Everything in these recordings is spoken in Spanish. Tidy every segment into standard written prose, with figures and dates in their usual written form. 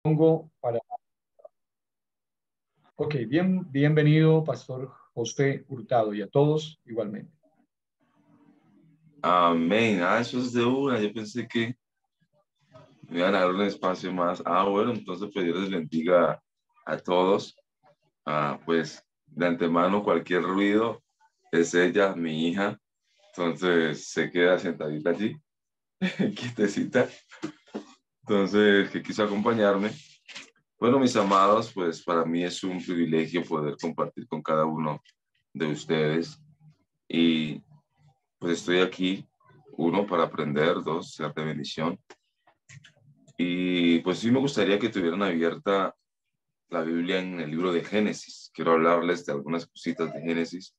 Pongo para... Ok, bienvenido, Pastor José Hurtado, y a todos igualmente. Amén. Eso es de una. Yo pensé que me iban a dar un espacio más. Bueno, entonces pues Dios les bendiga a todos. Pues de antemano cualquier ruido es ella, mi hija. Entonces se queda sentadita allí, quietecita. Entonces, que quiso acompañarme. Bueno, mis amados, pues para mí es un privilegio poder compartir con cada uno de ustedes. Y pues estoy aquí, uno, para aprender, dos, ser de bendición. Y pues sí me gustaría que tuvieran abierta la Biblia en el libro de Génesis. Quiero hablarles de algunas cositas de Génesis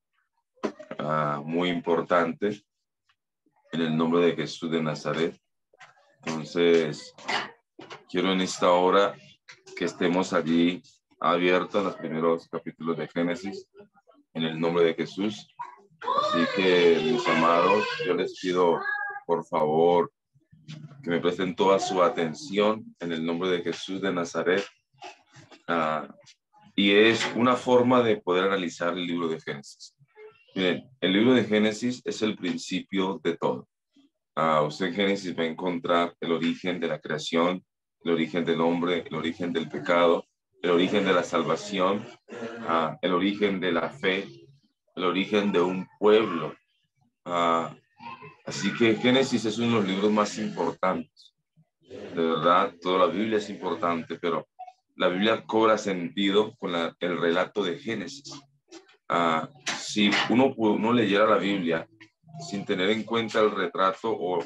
muy importantes en el nombre de Jesús de Nazaret. Entonces, quiero en esta hora que estemos allí abiertos a los primeros capítulos de Génesis en el nombre de Jesús. Así que, mis amados, yo les pido, por favor, que me presten toda su atención en el nombre de Jesús de Nazaret. Y es una forma de poder analizar el libro de Génesis. Miren, el libro de Génesis es el principio de todo. Usted en Génesis va a encontrar el origen de la creación, el origen del hombre, el origen del pecado, el origen de la salvación, el origen de la fe, el origen de un pueblo. Así que Génesis es uno de los libros más importantes. De verdad, toda la Biblia es importante, pero la Biblia cobra sentido con el relato de Génesis. Si uno leyera la Biblia sin tener en cuenta el retrato o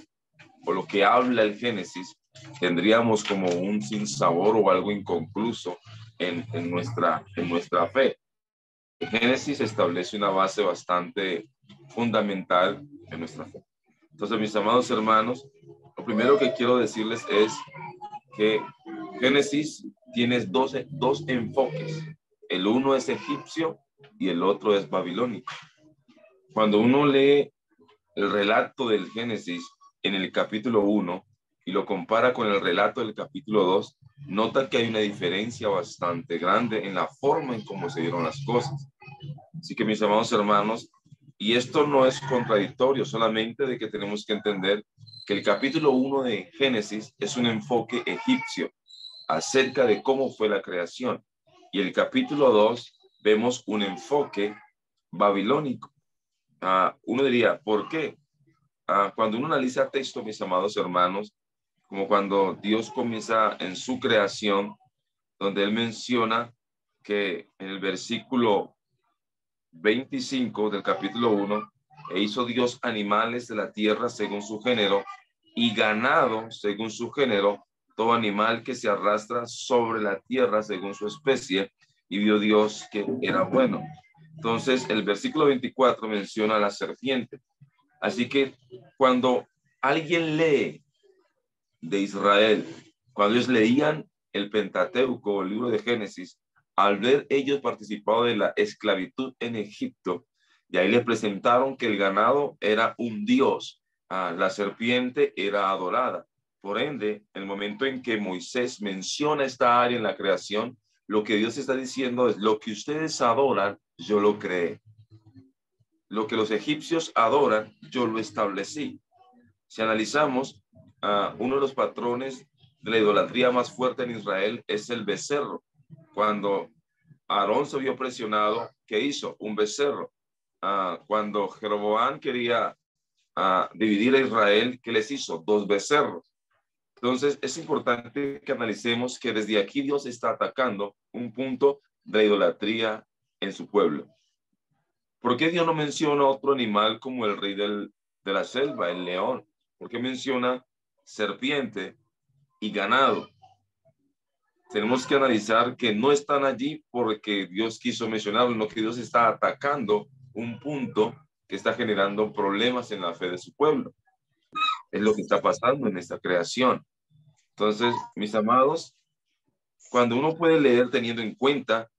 lo que habla el Génesis, tendríamos como un sinsabor o algo inconcluso en nuestra fe. El Génesis establece una base bastante fundamental en nuestra fe. Entonces, mis amados hermanos, lo primero que quiero decirles es que Génesis tiene dos enfoques. El uno es egipcio y el otro es babilónico. Cuando uno lee el relato del Génesis en el capítulo 1 y lo compara con el relato del capítulo 2, nota que hay una diferencia bastante grande en la forma en cómo se dieron las cosas. Así que, mis amados hermanos, y esto no es contradictorio, solamente de que tenemos que entender que el capítulo 1 de Génesis es un enfoque egipcio acerca de cómo fue la creación. Y el capítulo 2 vemos un enfoque babilónico. Uno diría, ¿por qué? Cuando uno analiza texto, mis amados hermanos, como cuando Dios comienza en su creación, donde Él menciona que en el versículo 25 del capítulo 1, e hizo Dios animales de la tierra según su género y ganado según su género, todo animal que se arrastra sobre la tierra según su especie, y vio Dios que era bueno. Entonces, el versículo 24 menciona a la serpiente. Así que cuando alguien lee de Israel, cuando ellos leían el Pentateuco, el libro de Génesis, al ver ellos participado de la esclavitud en Egipto, y ahí les presentaron que el ganado era un dios, la serpiente era adorada. Por ende, el momento en que Moisés menciona esta área en la creación, lo que Dios está diciendo es: lo que ustedes adoran, yo lo creé. Lo que los egipcios adoran, yo lo establecí. Si analizamos, uno de los patrones de la idolatría más fuerte en Israel es el becerro. Cuando Aarón se vio presionado, ¿qué hizo? Un becerro. Cuando Jeroboam quería dividir a Israel, ¿qué les hizo? Dos becerros. Entonces, es importante que analicemos que desde aquí Dios está atacando un punto de la idolatría en su pueblo. ¿Por qué Dios no menciona otro animal como el rey de la selva, el león? ¿Por qué menciona serpiente y ganado? Tenemos que analizar que no están allí porque Dios quiso mencionarlo, no, que Dios está atacando un punto que está generando problemas en la fe de su pueblo. Es lo que está pasando en esta creación. Entonces, mis amados, cuando uno puede leer teniendo en cuenta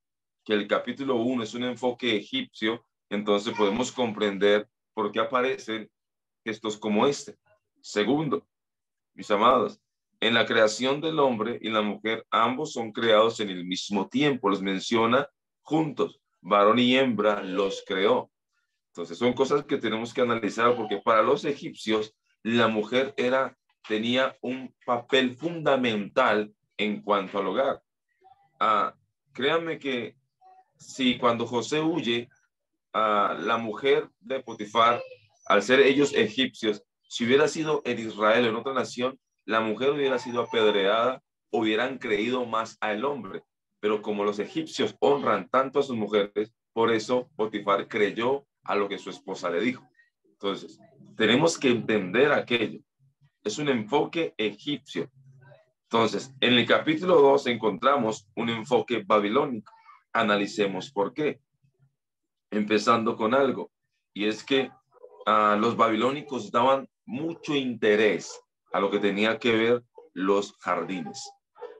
que el capítulo 1 es un enfoque egipcio, entonces podemos comprender por qué aparecen gestos como este. Segundo, mis amados, En la creación del hombre y la mujer, ambos son creados en el mismo tiempo. Los menciona juntos. Varón y hembra los creó. Entonces son cosas que tenemos que analizar porque para los egipcios la mujer tenía un papel fundamental en cuanto al hogar. Créanme que si cuando José huye, la mujer de Potifar, al ser ellos egipcios, si hubiera sido en Israel o en otra nación, la mujer hubiera sido apedreada, hubieran creído más al hombre. Pero como los egipcios honran tanto a sus mujeres, por eso Potifar creyó a lo que su esposa le dijo. Entonces, tenemos que entender aquello. Es un enfoque egipcio. Entonces, en el capítulo 2 encontramos un enfoque babilónico. Analicemos por qué. Empezando con algo, y es que los babilónicos daban mucho interés a lo que tenía que ver los jardines.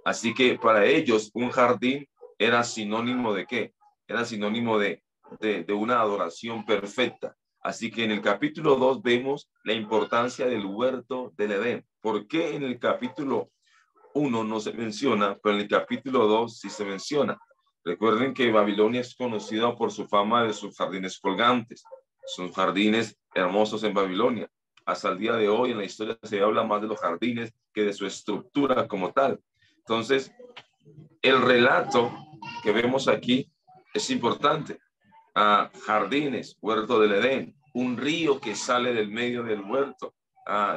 Así que para ellos un jardín era sinónimo de ¿qué? Era sinónimo de una adoración perfecta. Así que en el capítulo 2 vemos la importancia del huerto del Edén. ¿Por qué en el capítulo 1 no se menciona, pero en el capítulo 2 sí se menciona? Recuerden que Babilonia es conocida por su fama de sus jardines colgantes. Son jardines hermosos en Babilonia. Hasta el día de hoy en la historia se habla más de los jardines que de su estructura como tal. Entonces, el relato que vemos aquí es importante. Jardines, huerto del Edén, un río que sale del medio del huerto.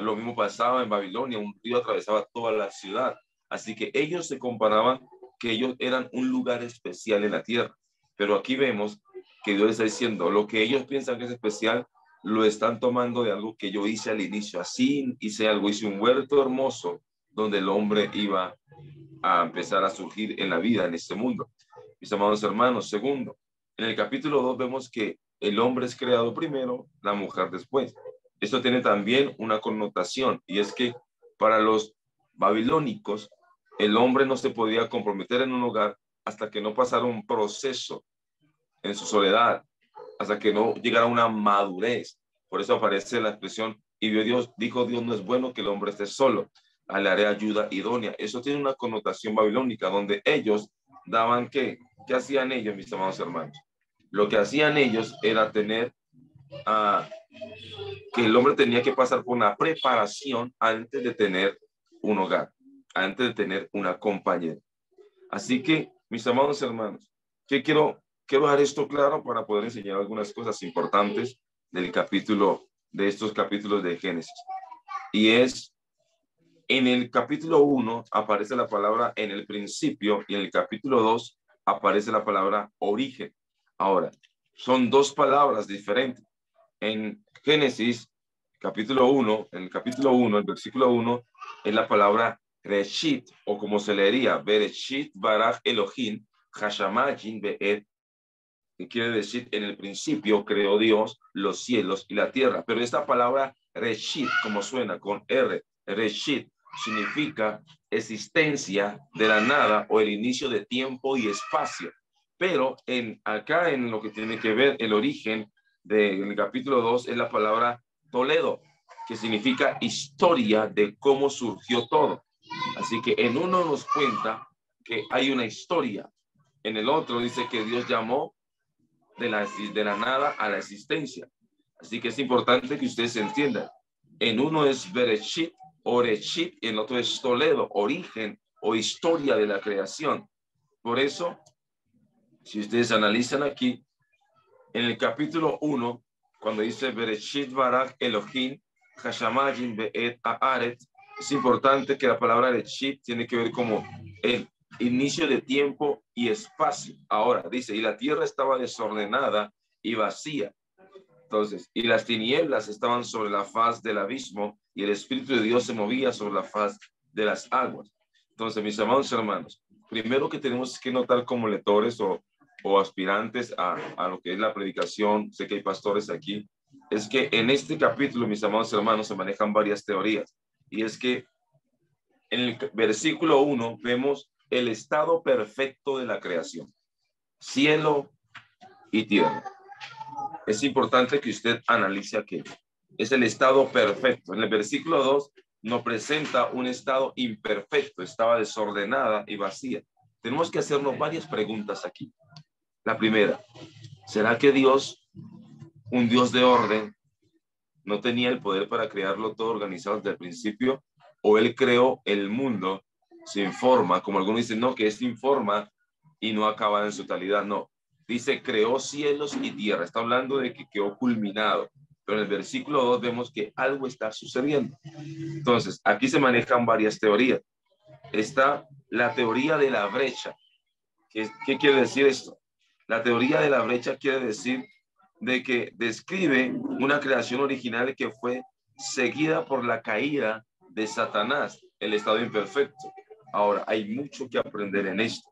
Lo mismo pasaba en Babilonia, un río atravesaba toda la ciudad. Así que ellos se comparaban que ellos eran un lugar especial en la tierra. Pero aquí vemos que Dios está diciendo, lo que ellos piensan que es especial, lo están tomando de algo que yo hice al inicio. Así hice algo, hice un huerto hermoso donde el hombre iba a empezar a surgir en la vida, en este mundo. Mis amados hermanos, segundo, en el capítulo 2 vemos que el hombre es creado primero, la mujer después. Esto tiene también una connotación, y es que para los babilónicos, el hombre no se podía comprometer en un hogar hasta que no pasara un proceso en su soledad, hasta que no llegara a una madurez. Por eso aparece la expresión, y dijo Dios, no es bueno que el hombre esté solo, le haré ayuda idónea. Eso tiene una connotación babilónica, donde ellos daban ¿qué hacían ellos, mis amados hermanos? Lo que hacían ellos era tener que el hombre tenía que pasar por una preparación antes de tener un hogar, antes de tener una compañera. Así que, mis amados hermanos, quiero dejar esto claro para poder enseñar algunas cosas importantes de estos capítulos de Génesis. Y es, en el capítulo 1 aparece la palabra en el principio y en el capítulo 2 aparece la palabra origen. Ahora, son dos palabras diferentes. En Génesis, capítulo 1, en el capítulo 1, el versículo 1, es la palabra Reshit, o como se leería, Bereshit baraj Elohim, Hashamayim be'et, que quiere decir, en el principio creó Dios los cielos y la tierra. Pero esta palabra Reshit, como suena, con R, Reshit, significa existencia de la nada o el inicio de tiempo y espacio. Pero acá en lo que tiene que ver el origen del capítulo 2 es la palabra Toledo, que significa historia de cómo surgió todo. Así que en uno nos cuenta que hay una historia, en el otro dice que Dios llamó de la nada a la existencia. Así que es importante que ustedes entiendan. En uno es Bereshit, Oreshit, y en el otro es Toledo, origen o historia de la creación. Por eso, si ustedes analizan aquí, en el capítulo 1, cuando dice Bereshit baraj Elohim, Hashamayim be'et haaret, es importante que la palabra Bereshit tiene que ver como el inicio de tiempo y espacio. Ahora dice, y la tierra estaba desordenada y vacía. Entonces, y las tinieblas estaban sobre la faz del abismo y el Espíritu de Dios se movía sobre la faz de las aguas. Entonces, mis amados hermanos, primero que tenemos que notar como lectores o aspirantes a lo que es la predicación, sé que hay pastores aquí, es que en este capítulo, mis amados hermanos, se manejan varias teorías. Y es que en el versículo 1 vemos el estado perfecto de la creación, cielo y tierra. Es importante que usted analice aquello. Es el estado perfecto. En el versículo 2 nos presenta un estado imperfecto, estaba desordenada y vacía. Tenemos que hacernos varias preguntas aquí. La primera, ¿será que Dios, un Dios de orden, no tenía el poder para crearlo todo organizado desde el principio? ¿O él creó el mundo sin forma? Como algunos dicen, no, que es sin forma y no acaba en su totalidad. No, dice, creó cielos y tierra. Está hablando de que quedó culminado. Pero en el versículo 2 vemos que algo está sucediendo. Entonces, aquí se manejan varias teorías. Está la teoría de la brecha. ¿Qué quiere decir esto? La teoría de la brecha quiere decir de que describe una creación original que fue seguida por la caída de Satanás, el estado imperfecto. Ahora, hay mucho que aprender en esto.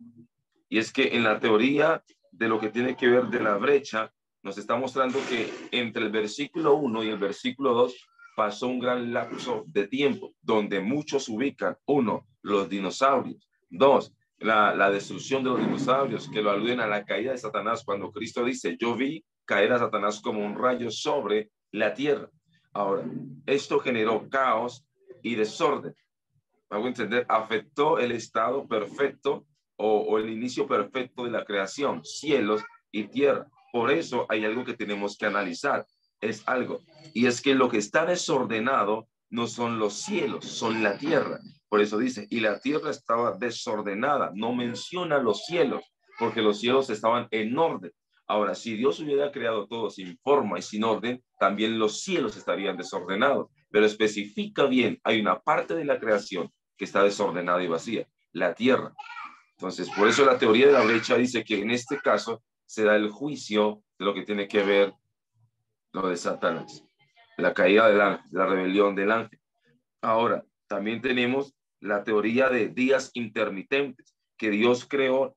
Y es que en la teoría de lo que tiene que ver de la brecha, nos está mostrando que entre el versículo 1 y el versículo 2 pasó un gran lapso de tiempo, donde muchos ubican, 1, los dinosaurios, 2, la destrucción de los dinosaurios, que lo aluden a la caída de Satanás, cuando Cristo dice, yo vi caer a Satanás como un rayo sobre la tierra. Ahora, esto generó caos y desorden. ¿Hago entender? Afectó el estado perfecto o el inicio perfecto de la creación, cielos y tierra. Por eso hay algo que tenemos que analizar. Es algo. Y es que lo que está desordenado no son los cielos, son la tierra. Por eso dice, y la tierra estaba desordenada. No menciona los cielos, porque los cielos estaban en orden. Ahora, si Dios hubiera creado todo sin forma y sin orden, también los cielos estarían desordenados. Pero especifica bien, hay una parte de la creación que está desordenada y vacía, la tierra. Entonces, por eso la teoría de la brecha dice que en este caso se da el juicio de lo que tiene que ver lo de Satanás, la caída del ángel, la rebelión del ángel. Ahora, también tenemos la teoría de días intermitentes, que Dios creó,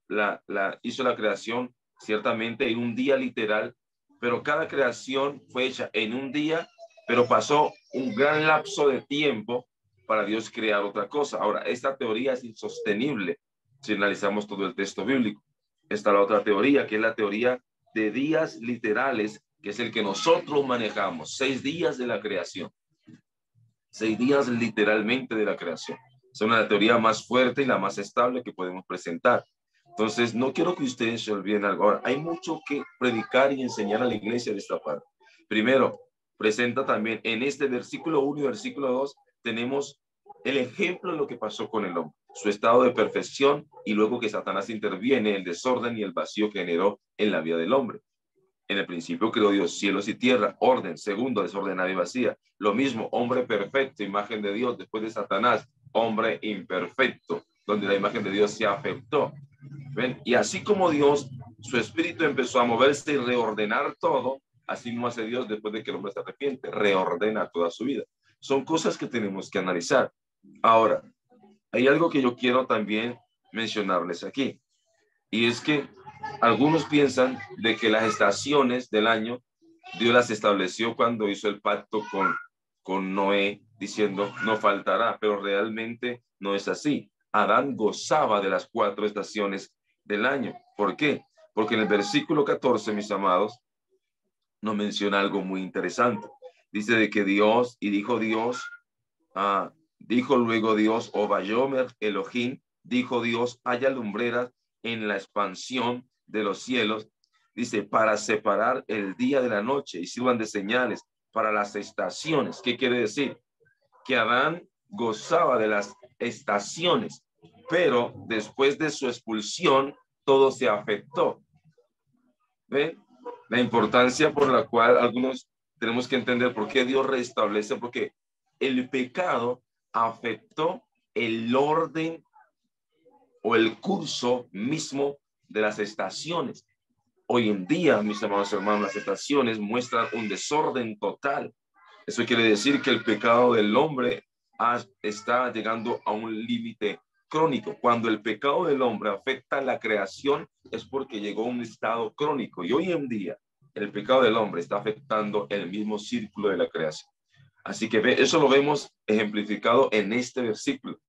hizo la creación ciertamente en un día literal, pero cada creación fue hecha en un día, pero pasó un gran lapso de tiempo para Dios crear otra cosa. Ahora, esta teoría es insostenible si analizamos todo el texto bíblico. Está la otra teoría, que es la teoría de días literales, que es el que nosotros manejamos, 6 días de la creación. 6 días literalmente de la creación. Es una teoría más fuerte y la más estable que podemos presentar. Entonces, no quiero que ustedes se olviden algo. Ahora, hay mucho que predicar y enseñar a la iglesia de esta parte. Primero, presenta también en este versículo 1 y versículo 2, tenemos el ejemplo de lo que pasó con el hombre, su estado de perfección y luego que Satanás interviene, el desorden y el vacío que generó en la vida del hombre. En el principio creó Dios cielos y tierra, orden. Segundo, desordenada y vacía. Lo mismo, hombre perfecto, imagen de Dios. Después de Satanás, hombre imperfecto, donde la imagen de Dios se afectó. ¿Ven? Y así como Dios, su espíritu empezó a moverse y reordenar todo, así mismo hace Dios después de que el hombre se arrepiente, reordena toda su vida. Son cosas que tenemos que analizar. Ahora, hay algo que yo quiero también mencionarles aquí. Y es que algunos piensan de que las estaciones del año Dios las estableció cuando hizo el pacto con Noé, diciendo no faltará, pero realmente no es así. Adán gozaba de las 4 estaciones del año. ¿Por qué? Porque en el versículo 14, mis amados, nos menciona algo muy interesante. Dice de que Dios, y dijo Dios, dijo luego Dios, o Vayomer Elohim, dijo Dios, haya lumbreras en la expansión de los cielos, dice, para separar el día de la noche y sirvan de señales para las estaciones. ¿Qué quiere decir? Que Adán gozaba de las estaciones, pero después de su expulsión, todo se afectó. ¿Ven? La importancia por la cual algunos tenemos que entender por qué Dios restablece, porque el pecado afectó el orden o el curso mismo de las estaciones. Hoy en día, mis amados hermanos, las estaciones muestran un desorden total. Eso quiere decir que el pecado del hombre está llegando a un límite crónico. Cuando el pecado del hombre afecta a la creación es porque llegó a un estado crónico. Y hoy en día, el pecado del hombre está afectando el mismo círculo de la creación. Así que eso lo vemos ejemplificado en este versículo.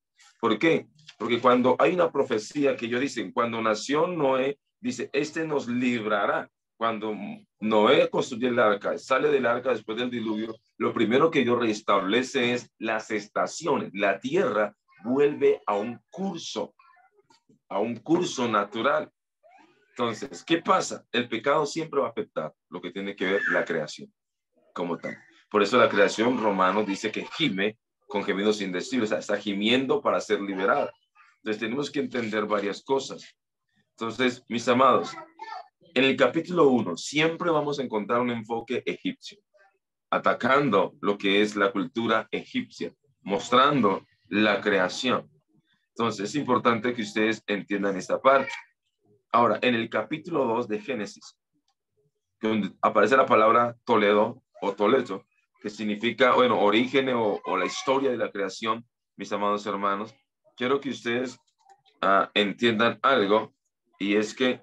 ¿Por qué? Porque cuando hay una profecía que ellos dicen, cuando nació Noé, dice, este nos librará. cuando Noé construye el arca, sale del arca después del diluvio, lo primero que Dios restablece es las estaciones. La tierra vuelve a un curso natural. Entonces, ¿qué pasa? El pecado siempre va a afectar lo que tiene que ver la creación como tal. Por eso la creación, Romanos dice que gime con gemidos indecibles, o sea, está gimiendo para ser liberada. Entonces tenemos que entender varias cosas. Entonces, mis amados, en el capítulo 1 siempre vamos a encontrar un enfoque egipcio, atacando lo que es la cultura egipcia, mostrando la creación. Entonces es importante que ustedes entiendan esta parte. Ahora, en el capítulo 2 de Génesis, donde aparece la palabra Toledo o Toledo, que significa, bueno, origen o la historia de la creación, mis amados hermanos, quiero que ustedes entiendan algo, y es que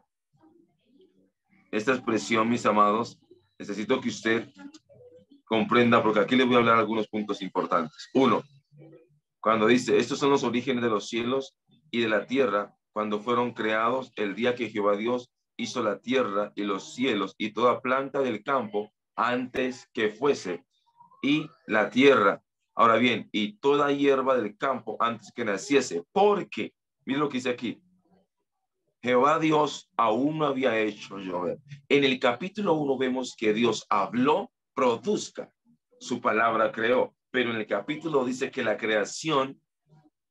esta expresión, mis amados, necesito que usted comprenda, porque aquí les voy a hablar algunos puntos importantes. Uno, cuando dice, estos son los orígenes de los cielos y de la tierra, cuando fueron creados el día que Jehová Dios hizo la tierra y los cielos y toda planta del campo antes que fuese, y la tierra, ahora bien, y toda hierba del campo antes que naciese, porque, mira lo que dice aquí, Jehová Dios aún no había hecho llover. En el capítulo 1 vemos que Dios habló, produzca, su palabra creó, pero en el capítulo dice que la creación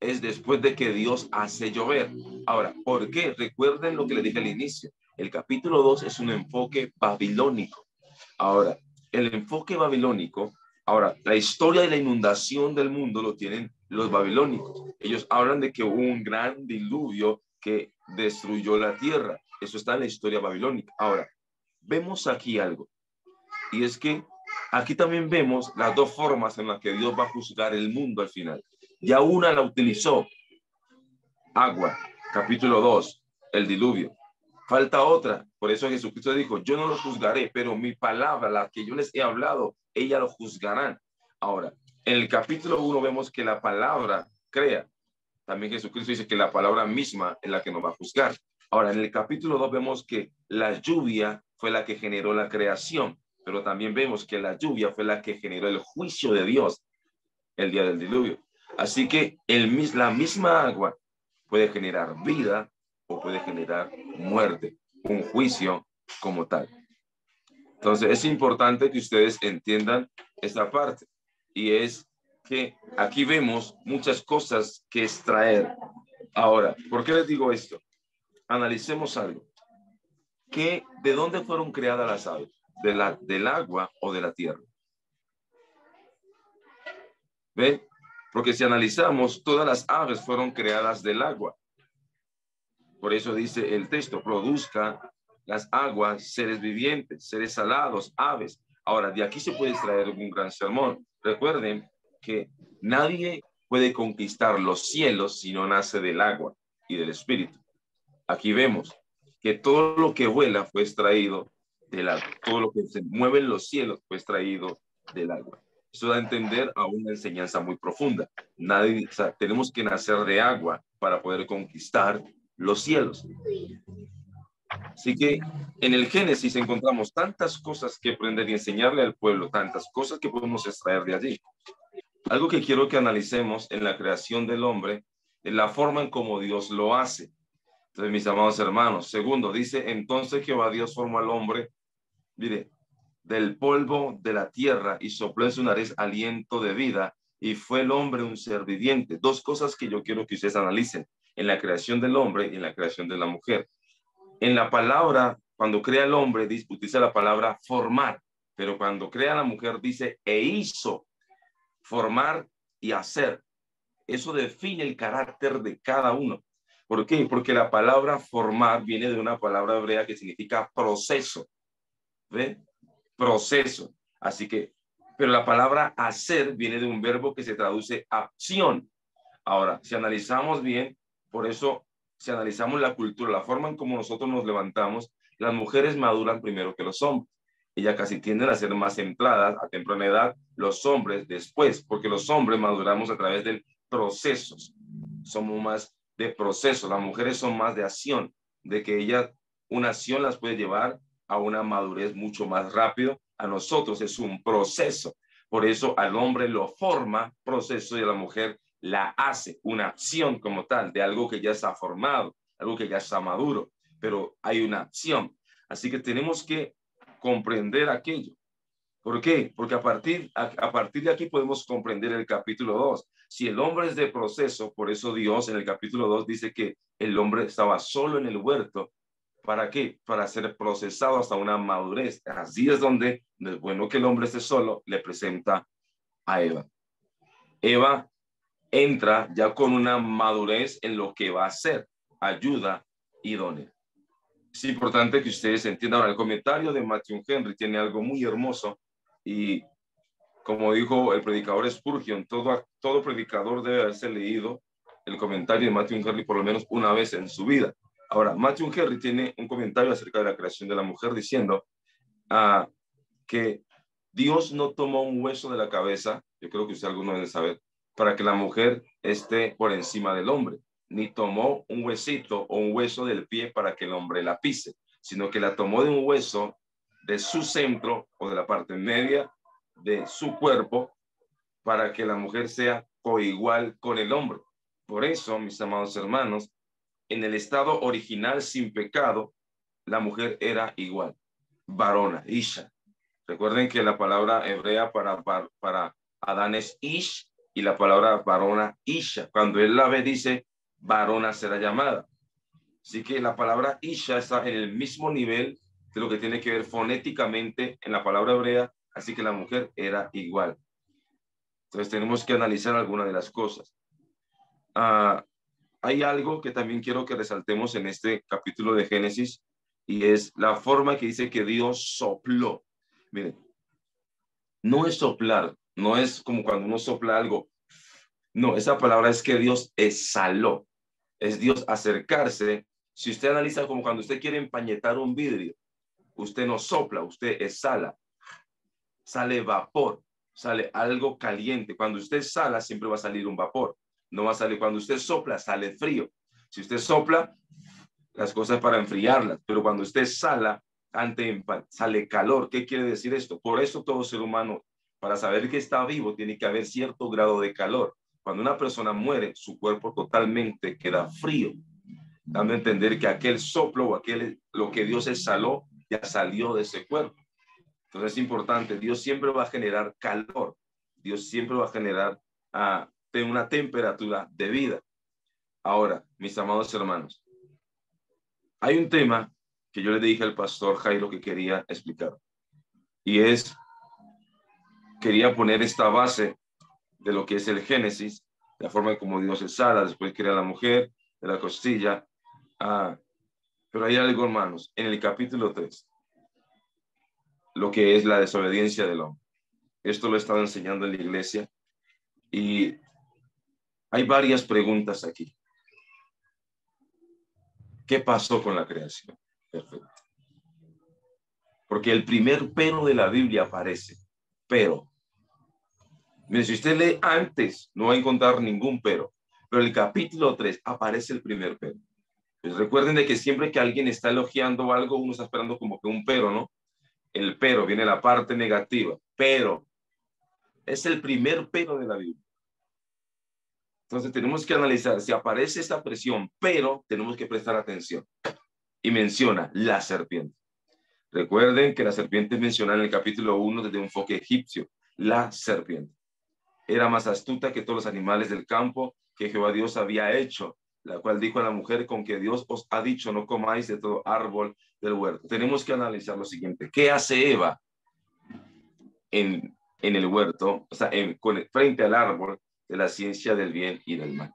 es después de que Dios hace llover. Ahora, ¿por qué? Recuerden lo que le dije al inicio. El capítulo 2 es un enfoque babilónico. Ahora, el enfoque babilónico, ahora, la historia de la inundación del mundo lo tienen los babilónicos. Ellos hablan de que hubo un gran diluvio que destruyó la tierra. Eso está en la historia babilónica. Ahora, vemos aquí algo, y es que aquí también vemos las dos formas en las que Dios va a juzgar el mundo al final. Ya una la utilizó, agua, capítulo 2, el diluvio. Falta otra, por eso Jesucristo dijo, yo no los juzgaré, pero mi palabra, la que yo les he hablado, ella lo juzgarán. Ahora, en el capítulo 1 vemos que la palabra crea. También Jesucristo dice que la palabra misma es la que nos va a juzgar. Ahora, en el capítulo 2 vemos que la lluvia fue la que generó la creación, pero también vemos que la lluvia fue la que generó el juicio de Dios el día del diluvio. Así que la misma agua puede generar vida o puede generar muerte, un juicio como tal. Entonces es importante que ustedes entiendan esta parte, y es que aquí vemos muchas cosas que extraer. Ahora, ¿por qué les digo esto? Analicemos algo. ¿De dónde fueron creadas las aves? ¿Del agua o de la tierra? ¿Ven? Porque si analizamos, todas las aves fueron creadas del agua. Por eso dice el texto, produzca las aguas, seres vivientes, seres salados, aves. Ahora, de aquí se puede extraer un gran sermón. Recuerden que nadie puede conquistar los cielos si no nace del agua y del espíritu. Aquí vemos que todo lo que vuela fue extraído del agua. Todo lo que se mueve en los cielos fue extraído del agua. Eso da a entender a una enseñanza muy profunda. Tenemos que nacer de agua para poder conquistar los cielos. Así que en el Génesis encontramos tantas cosas que aprender y enseñarle al pueblo, tantas cosas que podemos extraer de allí. Algo que quiero que analicemos en la creación del hombre es la forma en cómo Dios lo hace. Entonces, mis amados hermanos, segundo, dice, entonces Jehová Dios formó al hombre, mire, del polvo de la tierra y sopló en su nariz aliento de vida, y fue el hombre un ser viviente. Dos cosas que yo quiero que ustedes analicen en la creación del hombre y en la creación de la mujer. En la palabra, cuando crea el hombre, utiliza la palabra formar, pero cuando crea la mujer dice e hizo, formar y hacer. Eso define el carácter de cada uno. ¿Por qué? Porque la palabra formar viene de una palabra hebrea que significa proceso. ¿Ve? Proceso. Así que, pero la palabra hacer viene de un verbo que se traduce acción. Ahora, si analizamos bien, por eso, si analizamos la cultura, la forma en cómo nosotros nos levantamos, las mujeres maduran primero que los hombres. Ellas casi tienden a ser más centradas a temprana edad, los hombres después, porque los hombres maduramos a través de procesos. Somos más de proceso, las mujeres son más de acción, de que ellas, una acción las puede llevar a una madurez mucho más rápido. A nosotros es un proceso. Por eso al hombre lo forma proceso y a la mujer la hace una acción como tal de algo que ya está formado, algo que ya está maduro, pero hay una acción. Así que tenemos que comprender aquello. ¿Por qué? Porque a partir de aquí podemos comprender el capítulo 2. Si el hombre es de proceso, por eso Dios en el capítulo 2 dice que el hombre estaba solo en el huerto. ¿Para qué? Para ser procesado hasta una madurez. Así es donde, no es bueno que el hombre esté solo, le presenta a Eva. Eva entra ya con una madurez en lo que va a ser ayuda idónea. Es importante que ustedes entiendan. Ahora, el comentario de Matthew Henry tiene algo muy hermoso y como dijo el predicador Spurgeon, todo predicador debe haberse leído el comentario de Matthew Henry por lo menos una vez en su vida. Ahora, Matthew Henry tiene un comentario acerca de la creación de la mujer diciendo que Dios no tomó un hueso de la cabeza, yo creo que usted alguno debe saber, para que la mujer esté por encima del hombre, ni tomó un huesito o un hueso del pie para que el hombre la pise, sino que la tomó de un hueso de su centro o de la parte media de su cuerpo para que la mujer sea coigual con el hombre. Por eso, mis amados hermanos, en el estado original sin pecado, la mujer era igual, varona, isha. Recuerden que la palabra hebrea para Adán es ish y la palabra varona, isha. Cuando él la ve, dice, varona será llamada. Así que la palabra isha está en el mismo nivel de lo que tiene que ver fonéticamente en la palabra hebrea, así que la mujer era igual. Entonces tenemos que analizar algunas de las cosas. Hay algo que también quiero que resaltemos en este capítulo de Génesis y es la forma que dice que Dios sopló. Miren, no es soplar, no es como cuando uno sopla algo. No, esa palabra es que Dios exhaló, es Dios acercarse. Si usted analiza como cuando usted quiere empañetar un vidrio, usted no sopla, usted exhala, sale vapor, sale algo caliente. Cuando usted exhala, siempre va a salir un vapor, no va a salir. Cuando usted sopla, sale frío. Si usted sopla, las cosas para enfriarlas, pero cuando usted exhala, sale calor. ¿Qué quiere decir esto? Por eso todo ser humano, para saber que está vivo, tiene que haber cierto grado de calor. Cuando una persona muere, su cuerpo totalmente queda frío, dando a entender que aquel soplo o lo que Dios exhaló ya salió de ese cuerpo. Entonces es importante, Dios siempre va a generar calor, Dios siempre va a generar una temperatura de vida. Ahora, mis amados hermanos, hay un tema que yo le dije al pastor Jairo que quería explicar y quería poner esta base de lo que es el Génesis, la forma en cómo Dios exhala, después crea a la mujer de la costilla. Pero hay algo, hermanos, en el capítulo 3, lo que es la desobediencia del hombre. Esto lo he estado enseñando en la iglesia y hay varias preguntas aquí. ¿Qué pasó con la creación? Perfecto. Porque el primer pero de la Biblia aparece, pero. Mire, si usted lee antes, no va a encontrar ningún pero en el capítulo 3 aparece el primer pero. Pues recuerden de que siempre que alguien está elogiando algo, uno está esperando como que un pero, ¿no? El pero, viene la parte negativa, pero es el primer pero de la Biblia. Entonces tenemos que analizar si aparece esta presión, pero tenemos que prestar atención. Y menciona la serpiente. Recuerden que la serpiente menciona en el capítulo 1 desde un enfoque egipcio. La serpiente era más astuta que todos los animales del campo que Jehová Dios había hecho, la cual dijo a la mujer: con que Dios os ha dicho, no comáis de todo árbol del huerto. Tenemos que analizar lo siguiente. ¿Qué hace Eva en el huerto? O sea, frente al árbol de la ciencia del bien y del mal.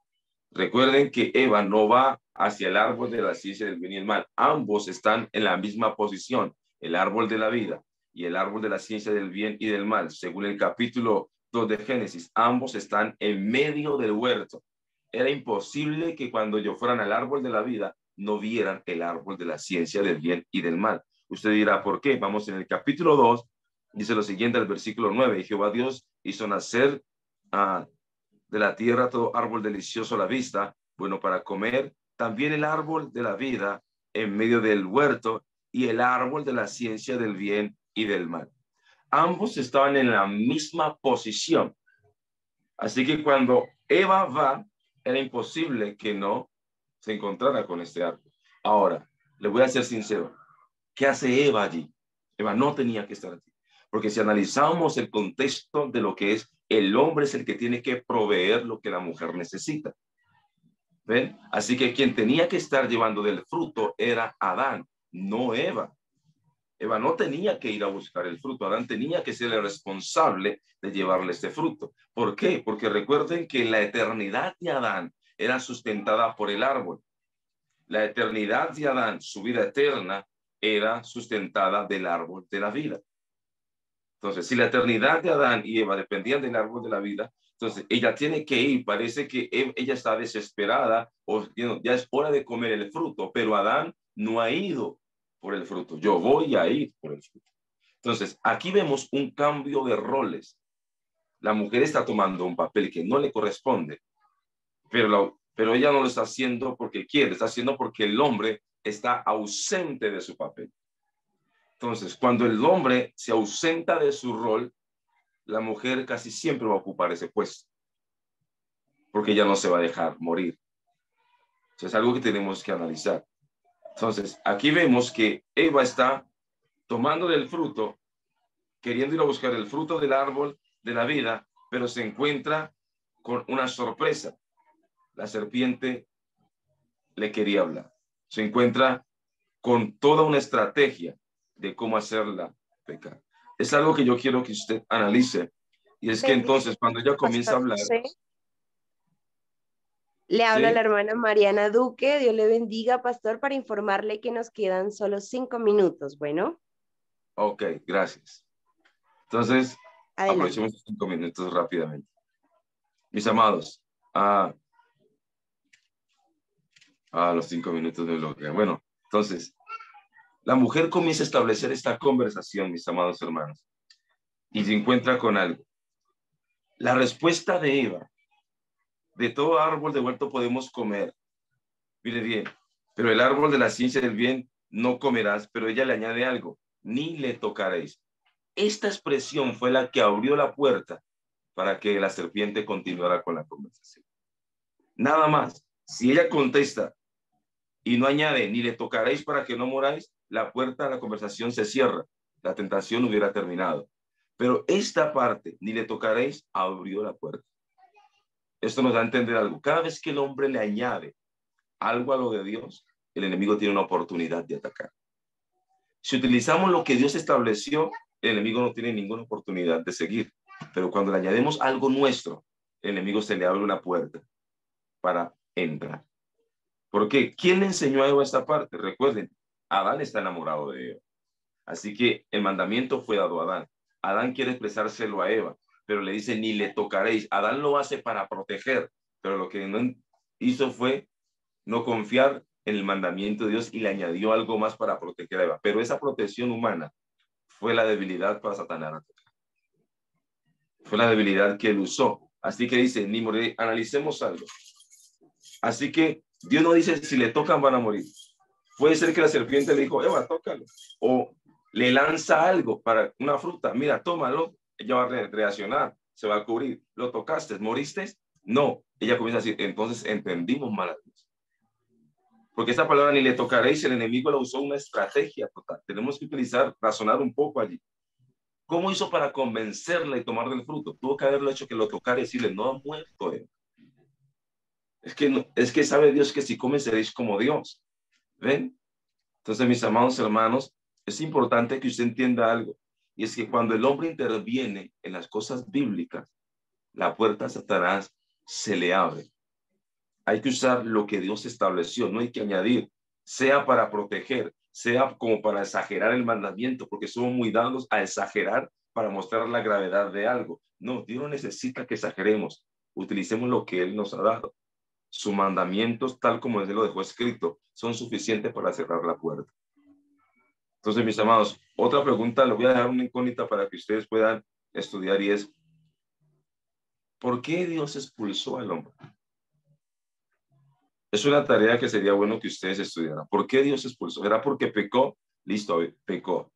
Recuerden que Eva no va hacia el árbol de la ciencia del bien y el mal. Ambos están en la misma posición, el árbol de la vida y el árbol de la ciencia del bien y del mal. Según el capítulo 2 de Génesis, ambos están en medio del huerto. Era imposible que cuando ellos fueran al árbol de la vida no vieran el árbol de la ciencia del bien y del mal. Usted dirá, ¿por qué? Vamos en el capítulo 2, dice lo siguiente, el versículo 9, y Jehová Dios hizo nacer de la tierra todo árbol delicioso a la vista, bueno para comer, también el árbol de la vida en medio del huerto y el árbol de la ciencia del bien y del mal. Ambos estaban en la misma posición. Así que cuando Eva va, era imposible que no se encontrara con este árbol. Ahora, le voy a ser sincero. ¿Qué hace Eva allí? Eva no tenía que estar allí. Porque si analizamos el contexto de lo que es, el hombre es el que tiene que proveer lo que la mujer necesita. ¿Ven? Así que quien tenía que estar llevando del fruto era Adán, no Eva. Eva no tenía que ir a buscar el fruto. Adán tenía que ser el responsable de llevarle este fruto. ¿Por qué? Porque recuerden que la eternidad de Adán era sustentada por el árbol. La eternidad de Adán, su vida eterna, era sustentada del árbol de la vida. Entonces, si la eternidad de Adán y Eva dependían del árbol de la vida, entonces ella tiene que ir. Parece que ella está desesperada o ya es hora de comer el fruto, pero Adán no ha ido por el fruto. Yo voy a ir por el fruto. Entonces, aquí vemos un cambio de roles. La mujer está tomando un papel que no le corresponde, pero ella no lo está haciendo porque quiere, está haciendo porque el hombre está ausente de su papel. Entonces, cuando el hombre se ausenta de su rol, la mujer casi siempre va a ocupar ese puesto, porque ella no se va a dejar morir. Eso es algo que tenemos que analizar. Entonces, aquí vemos que Eva está tomando del fruto, queriendo ir a buscar el fruto del árbol de la vida, pero se encuentra con una sorpresa. La serpiente le quería hablar. Se encuentra con toda una estrategia de cómo hacerla pecar. Es algo que yo quiero que usted analice. Y es que entonces, cuando ella comienza a Pastor hablar, José, le habla la ¿sí? hermana Mariana Duque. Dios le bendiga, pastor, para informarle que nos quedan solo 5 minutos. Bueno, Ok, gracias. Entonces, adelante. aprovechemos los 5 minutos rápidamente. Mis amados, los 5 minutos me bloquean. Bueno, entonces, la mujer comienza a establecer esta conversación, mis amados hermanos, y se encuentra con algo. La respuesta de Eva: de todo árbol de huerto podemos comer. Mire bien, pero el árbol de la ciencia del bien no comerás, pero ella le añade algo: ni le tocaréis. Esta expresión fue la que abrió la puerta para que la serpiente continuara con la conversación. Nada más. Si ella contesta y no añade ni le tocaréis para que no moráis, la puerta de la conversación se cierra. La tentación hubiera terminado. Pero esta parte, ni le tocaréis, abrió la puerta. Esto nos da a entender algo. Cada vez que el hombre le añade algo a lo de Dios, el enemigo tiene una oportunidad de atacar. Si utilizamos lo que Dios estableció, el enemigo no tiene ninguna oportunidad de seguir. Pero cuando le añadimos algo nuestro, el enemigo se le abre una puerta para entrar. ¿Por qué? ¿Quién le enseñó a Eva esta parte? Recuerden, Adán está enamorado de Eva. Así que el mandamiento fue dado a Adán. Adán quiere expresárselo a Eva, pero le dice ni le tocaréis. Adán lo hace para proteger, pero lo que no hizo fue no confiar en el mandamiento de Dios y le añadió algo más para proteger a Eva. Pero esa protección humana fue la debilidad para Satanás. Fue la debilidad que él usó. Así que dice, ni moriré. Analicemos algo. Así que Dios no dice si le tocan van a morir. Puede ser que la serpiente le dijo, Eva, tócalo. O le lanza algo para una fruta. Mira, tómalo. Ella va a reaccionar. Se va a cubrir. ¿Lo tocaste? ¿Moriste? No. Ella comienza a decir, entonces entendimos mal a Dios. Porque esta palabra ni le tocaréis, el enemigo la usó una estrategia total. Tenemos que utilizar, razonar un poco allí. ¿Cómo hizo para convencerle y tomar del fruto? Tuvo que haberlo hecho que lo tocara y decirle, no ha muerto. Es que sabe Dios que si comen seréis como Dios. ¿Ven? Entonces, mis amados hermanos, es importante que usted entienda algo. Y es que cuando el hombre interviene en las cosas bíblicas, la puerta a Satanás se le abre. Hay que usar lo que Dios estableció, no hay que añadir, sea para proteger, sea como para exagerar el mandamiento, porque somos muy dados a exagerar para mostrar la gravedad de algo. No, Dios no necesita que exageremos, utilicemos lo que Él nos ha dado. Sus mandamientos, tal como Él lo dejó escrito, son suficientes para cerrar la puerta. Entonces, mis amados, otra pregunta, le voy a dejar una incógnita para que ustedes puedan estudiar y es, ¿por qué Dios expulsó al hombre? Es una tarea que sería bueno que ustedes estudiaran. ¿Por qué Dios expulsó? ¿Era porque pecó? Listo, pecó.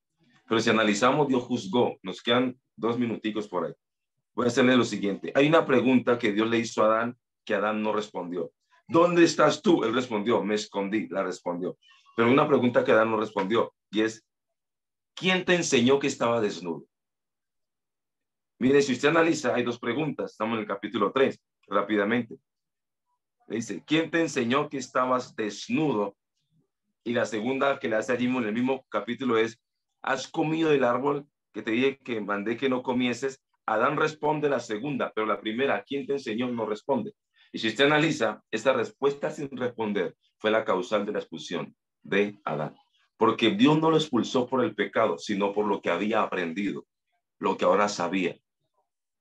Pero si analizamos, Dios juzgó. Nos quedan 2 minuticos por ahí. Voy a hacerle lo siguiente. Hay una pregunta que Dios le hizo a Adán que Adán no respondió. ¿Dónde estás tú? Él respondió, me escondí, la respondió. Pero hay una pregunta que Adán no respondió y es, ¿quién te enseñó que estaba desnudo? Mire, si usted analiza, hay 2 preguntas. Estamos en el capítulo 3, rápidamente. Le dice, ¿quién te enseñó que estabas desnudo? Y la segunda que le hace allí en el mismo capítulo es, ¿has comido del árbol que te dije que mandé que no comieses? Adán responde la segunda, pero la primera, ¿quién te enseñó? No responde. Y si usted analiza, esta respuesta sin responder fue la causal de la expulsión de Adán. Porque Dios no lo expulsó por el pecado, sino por lo que había aprendido, lo que ahora sabía.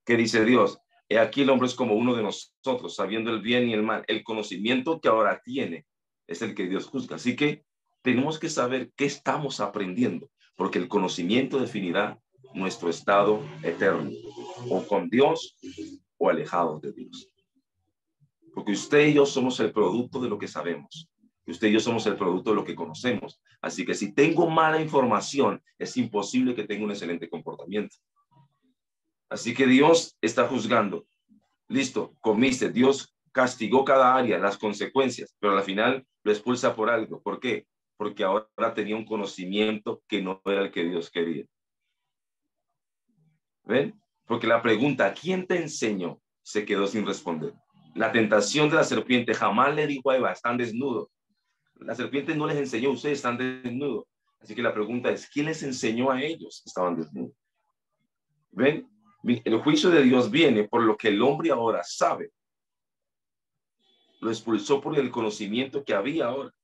¿Qué dice Dios? He aquí el hombre es como uno de nosotros, sabiendo el bien y el mal. El conocimiento que ahora tiene es el que Dios juzga. Así que tenemos que saber qué estamos aprendiendo, porque el conocimiento definirá nuestro estado eterno, o con Dios o alejados de Dios. Porque usted y yo somos el producto de lo que sabemos. Usted y yo somos el producto de lo que conocemos. Así que si tengo mala información, es imposible que tenga un excelente comportamiento. Así que Dios está juzgando. Listo, comiste. Dios castigó cada área, las consecuencias, pero al final lo expulsa por algo. ¿Por qué? Porque ahora tenía un conocimiento que no era el que Dios quería. ¿Ven? Porque la pregunta, ¿quién te enseñó? Se quedó sin responder. La tentación de la serpiente jamás le dijo a Eva, están desnudos. La serpiente no les enseñó, ustedes están desnudos. Así que la pregunta es, ¿quién les enseñó a ellos? Estaban desnudos. ¿Ven? El juicio de Dios viene por lo que el hombre ahora sabe. Lo expulsó por el conocimiento que había ahora.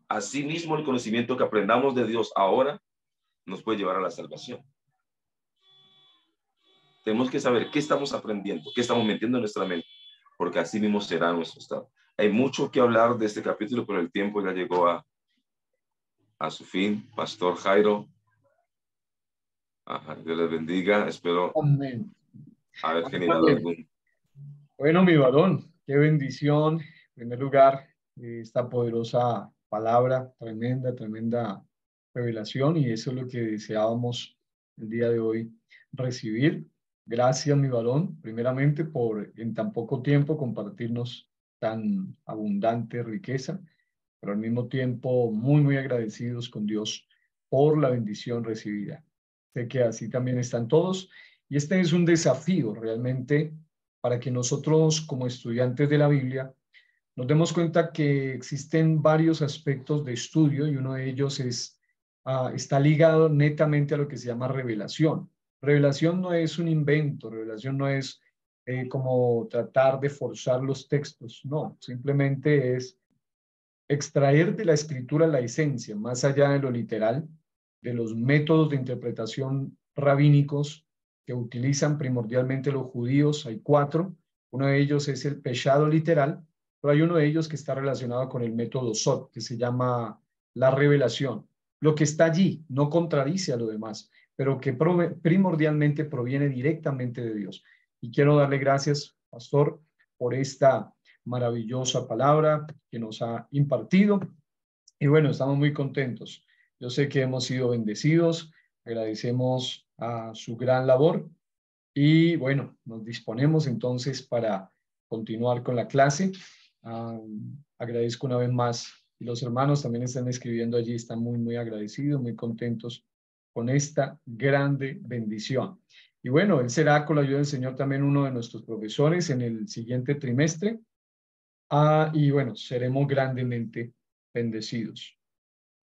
Asimismo, el conocimiento que aprendamos de Dios ahora nos puede llevar a la salvación. Tenemos que saber qué estamos aprendiendo, qué estamos metiendo en nuestra mente, porque así mismo será nuestro estado. Hay mucho que hablar de este capítulo, pero el tiempo ya llegó a su fin. Pastor Jairo, Dios les bendiga. Espero Amén. haber generado algún... Bueno, mi varón, qué bendición. En primer lugar, esta poderosa palabra, tremenda revelación, y eso es lo que deseábamos el día de hoy recibir. Gracias, mi varón, primeramente por en tan poco tiempo compartirnos tan abundante riqueza, pero al mismo tiempo muy agradecidos con Dios por la bendición recibida. Sé que así también están todos, y este es un desafío realmente para que nosotros como estudiantes de la Biblia nos demos cuenta que existen varios aspectos de estudio, y uno de ellos está ligado netamente a lo que se llama revelación. Revelación no es un invento, revelación no es como tratar de forzar los textos, no, simplemente es extraer de la escritura la esencia, más allá de lo literal, de los métodos de interpretación rabínicos que utilizan primordialmente los judíos. Hay 4. Uno de ellos es el peshado literal, pero hay uno de ellos que está relacionado con el método Sot, que se llama la revelación. Lo que está allí no contradice a lo demás, pero que primordialmente proviene directamente de Dios. Y quiero darle gracias, pastor, por esta maravillosa palabra que nos ha impartido. Y bueno, estamos muy contentos. Yo sé que hemos sido bendecidos, agradecemos a su gran labor y bueno, nos disponemos entonces para continuar con la clase. Agradezco una vez más, y los hermanos también están escribiendo allí, están muy agradecidos, muy contentos con esta grande bendición. Y bueno, él será, con la ayuda del Señor, también uno de nuestros profesores en el siguiente trimestre. Y bueno, seremos grandemente bendecidos.